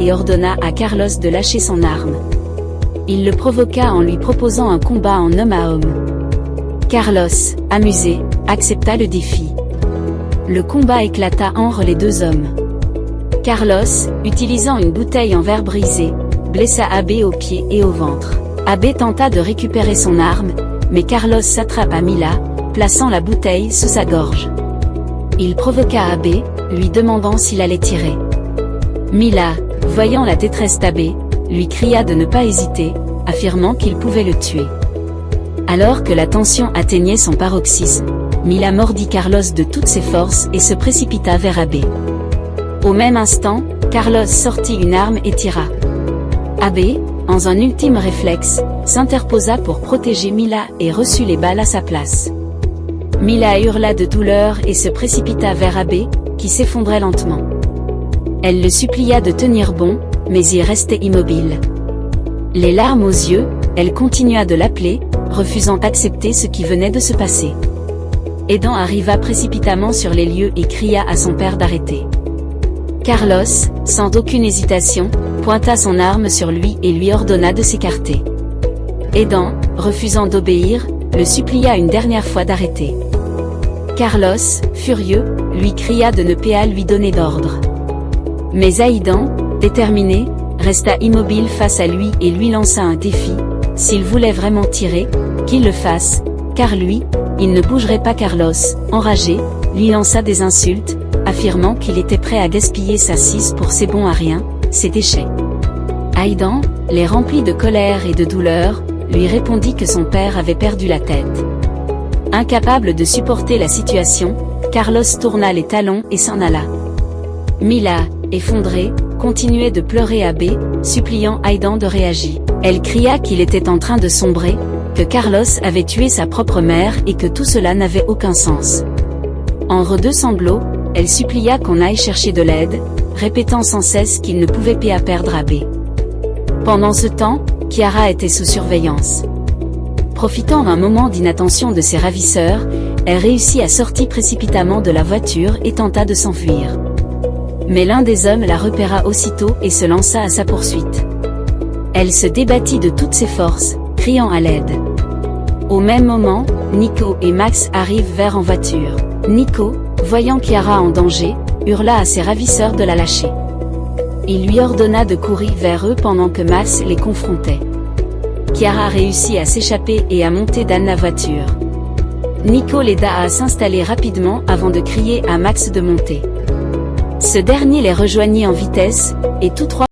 et ordonna à Carlos de lâcher son arme. Il le provoqua en lui proposant un combat en homme à homme. Carlos, amusé, accepta le défi. Le combat éclata entre les deux hommes. Carlos, utilisant une bouteille en verre brisé, blessa Abe aux pieds et au ventre. Abe tenta de récupérer son arme, mais Carlos s'attrapa Mila, plaçant la bouteille sous sa gorge. Il provoqua Abe, lui demandant s'il allait tirer. Mila, voyant la détresse d'Abe, lui cria de ne pas hésiter, affirmant qu'il pouvait le tuer. Alors que la tension atteignait son paroxysme, Mila mordit Carlos de toutes ses forces et se précipita vers Abe. Au même instant, Carlos sortit une arme et tira. Abe, en un ultime réflexe, s'interposa pour protéger Mila et reçut les balles à sa place. Mila hurla de douleur et se précipita vers Abe, qui s'effondrait lentement. Elle le supplia de tenir bon, mais il restait immobile. Les larmes aux yeux, elle continua de l'appeler, refusant d'accepter ce qui venait de se passer. Aidan arriva précipitamment sur les lieux et cria à son père d'arrêter. Carlos, sans aucune hésitation, pointa son arme sur lui et lui ordonna de s'écarter. Aidan, refusant d'obéir, le supplia une dernière fois d'arrêter. Carlos, furieux, lui cria de ne pas lui donner d'ordre. Mais Aidan, déterminé, resta immobile face à lui et lui lança un défi, s'il voulait vraiment tirer, qu'il le fasse, car lui, il ne bougerait pas. Carlos, enragé, lui lança des insultes, affirmant qu'il était prêt à gaspiller sa scie pour ses bons à rien, ses déchets. Aidan, les rempli de colère et de douleur, lui répondit que son père avait perdu la tête. Incapable de supporter la situation, Carlos tourna les talons et s'en alla. Mila, effondrée, continuait de pleurer Abe, suppliant Aidan de réagir. Elle cria qu'il était en train de sombrer, que Carlos avait tué sa propre mère et que tout cela n'avait aucun sens. Entre deux sanglots, elle supplia qu'on aille chercher de l'aide, répétant sans cesse qu'il ne pouvait pas perdre Abe. Pendant ce temps, Chiara était sous surveillance. Profitant d'un moment d'inattention de ses ravisseurs, elle réussit à sortir précipitamment de la voiture et tenta de s'enfuir. Mais l'un des hommes la repéra aussitôt et se lança à sa poursuite. Elle se débattit de toutes ses forces, criant à l'aide. Au même moment, Nico et Max arrivent vers en voiture. Nico, voyant Chiara en danger, hurla à ses ravisseurs de la lâcher. Il lui ordonna de courir vers eux pendant que Max les confrontait. Chiara réussit à s'échapper et à monter dans la voiture. Nico l'aida à s'installer rapidement avant de crier à Max de monter. Ce dernier les rejoignit en vitesse, et tous trois